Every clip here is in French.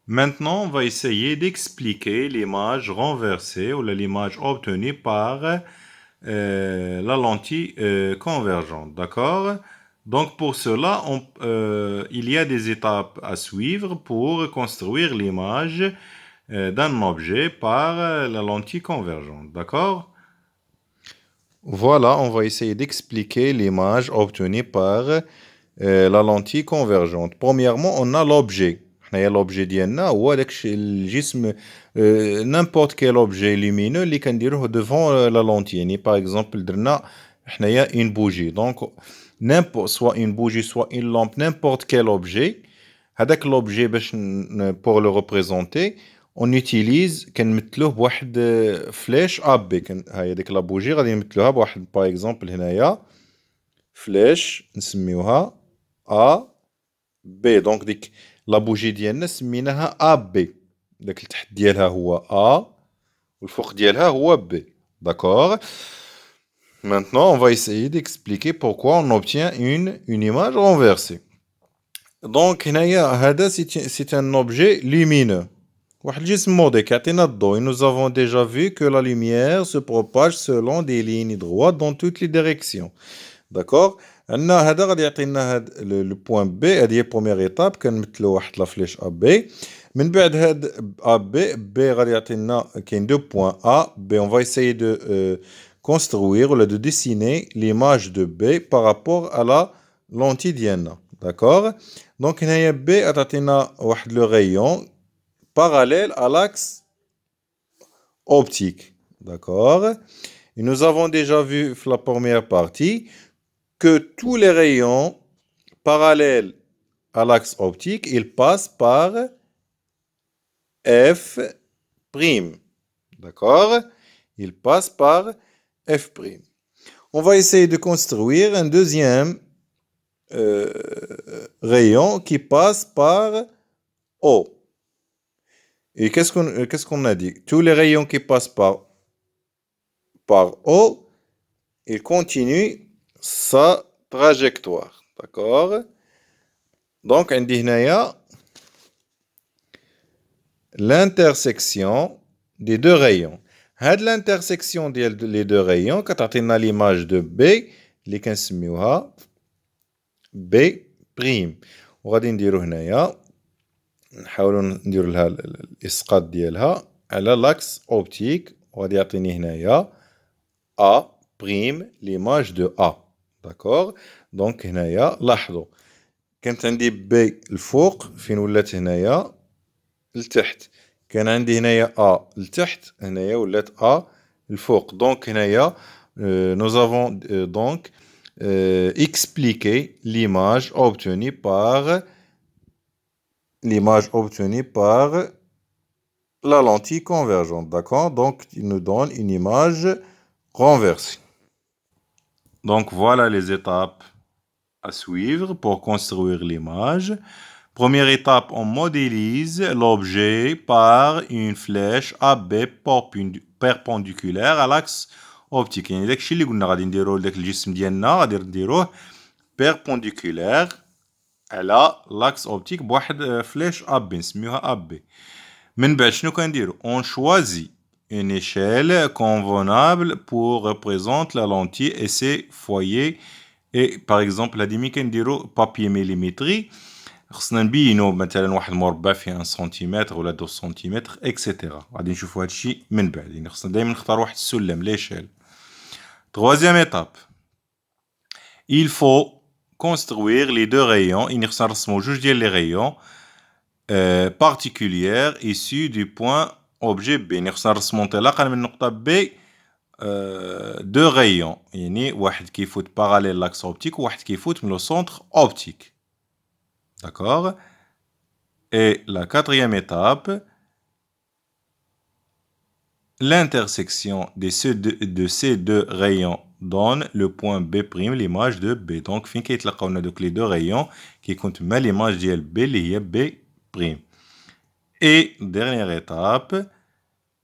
Maintenant, on va essayer d'expliquer l'image renversée ou l'image obtenue par la lentille convergente. D'accord? Donc, pour cela, il y a des étapes à suivre pour construire l'image d'un objet par la lentille convergente. D'accord? Voilà, on va essayer d'expliquer l'image obtenue par la lentille convergente. Premièrement, on a l'objet. L'objet ديالنا هو داك الجسم n'importe quel objet lumineux اللي كنديروه devant la lentille. يعني par exemple درنا حنايا une bougie. Donc n'importe soit une bougie soit une lampe n'importe quel objet. هذاك l'objet باش pour le représenter on utilise كنمثلوه بواحد فلاش AB. هاي ديك لا بوجي غادي نمثلوها بواحد par exemple هنايا فلاش نسميوها A B. دونك ديك لا بوجي ديالنا سميناها A B. داك التحت ديالها هو A والفوق ديالها هو B. D'accord. Maintenant, on va essayer d'expliquer pourquoi on obtient une image renversée. Donc, هنايا هذا c'est un objet lumineux. واحد الجسم مضيء كيعطينا الضوء. Nous avons déjà vu que la lumière se propage selon des lignes droites dans toutes les directions. D'accord. عندنا هذا غادي يعطينا هاد لو بوين بي. هذه هي بروميير ايتاب كنمثلو واحد لا فليش ا بي. من بعد هاد ا بي غادي يعطينا كاين دو بوين ا بي. On va essayer de construire ou de dessiner l'image de B par rapport à la lentille ديالنا. D'accord. Donc هنايا B غتعطينا واحد لو rayon parallèle à l'axe optique. D'accord. Et nous avons déjà vu la première partie que tous les rayons parallèles à l'axe optique, ils passent par F'. D'accord? Ils passent par F'. On va essayer de construire un deuxième rayon qui passe par O. Et qu'est-ce qu'on a dit? Tous les rayons qui passent par O, ils continuent sa trajectoire. D'accord? Donc, on dit l'intersection des deux rayons. L'intersection des deux rayons, quand on a l'image de B, اللي كنسميوها B'. وغادي نديرو هنايا نحاولوا نديرو لها الاسقاط ديالها على لاكس اوبتيك وغادي يعطيني هنايا A', l'image de A. D'accord. Donc هنايا لاحظوا كانت عندي B الفوق فين ولات هنايا لتحت. كان عندي هنايا A لتحت هنايا ولات A الفوق. Donc هنايا nous avons donc expliqué l'image obtenue par la lentille convergente. D'accord. Donc il nous donne une image renversée. Donc voilà les étapes à suivre pour construire l'image. Première étape, on modélise l'objet par une flèche AB perpendiculaire à l'axe optique. يعني داكشي اللي قلنا غادي نديروه لداك الجسم ديالنا غادي نديروه perpendiculaire على l'axe optique بواحد فليش AB نسميوها AB. من بعد شنو كنديرو؟ On choisit une échelle convenable pour représenter la lentille et ses foyers. Et par exemple هادي ملي كنديرو بابي ميليمتري خصنا نبينو مثلا واحد المربع فيه 1 سنتيمتر ولا 2 سنتيمتر اكسيتيرا. غادي نشوفو هادشي من بعد. يعني خصنا دائما نختار واحد السلم ليشيل. Troisième étape. Il faut construire les deux rayons. يعني خصنا نرسمو جوج ديال لي rayons particulières issus du point objet B. يعني خصنا نرسمو انطلاقا من نقطة B deux rayons. يعني واحد كيفوت parallèle l'axe optique وواحد كيفوت من le centre optique. D'accord. Et la quatrième étape, l'intersection de ces deux rayons donne le point B', l'image de B. Donc, fin كيتلاقاو لنا دوك les deux rayons كيكون تما l'image ديال B اللي هي B'. Et dernière étape,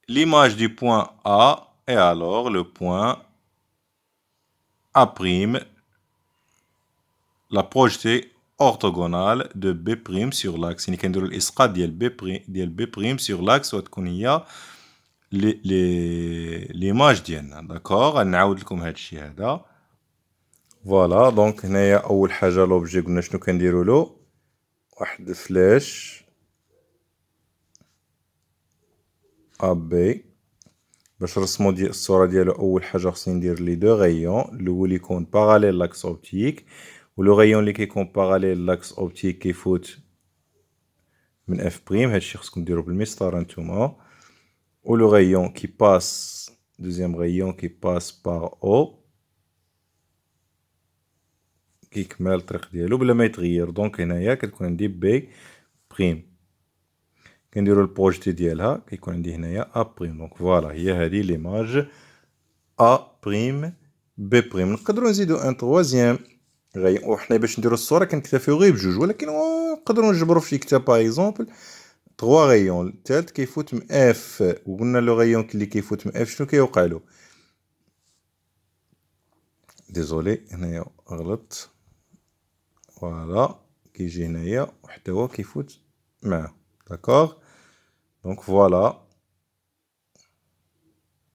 l'image du point A et alors le point A', la projeter orthogonale de B' sur l'axe. يعني كنديروا الإسقاط ديال B' sur l'axe وتكون هي l'image ديالنا. داكوغ غنعاود لكم هاد الشيء هذا. فوالا دونك هنايا أول حاجة لوبجي قلنا شنو كنديروا له واحد فلاش AB باش نرسمو الصورة ديالو. أول حاجة خصني ندير لي دو غيون، الأول يكون باراليل لاكس أوبتيك، و لو غيون اللي كيكون باراليل لاكس أوبتيك كيفوت من اف بريم. هادشي خصكم ديرو بالمسطرة نتوما. و لو غيون كي باس دوزيام غيون كي باس بار او كيكمل الطريق ديالو بلا ما يتغير. دونك هنايا كتكون عندي بي بريم، كنديرو البروجتي ديالها كيكون عندي هنايا ا بريم. دونك فوالا هي هادي ليماج ا بريم بي بريم. نقدروا نزيدو ان تروازيام غيون، وحنا باش نديرو الصوره كنكتفيو غير بجوج، ولكن نقدروا نجبروا في شي كتاب باغ اكزومبل 3 غيون. الثالث كيفوت من اف، وقلنا لو غيون اللي كيفوت من اف شنو كيوقع له. ديزولي هنايا غلط. فوالا كيجي هنايا وحتى هو كيفوت معاه. داكوغ دونك فوالا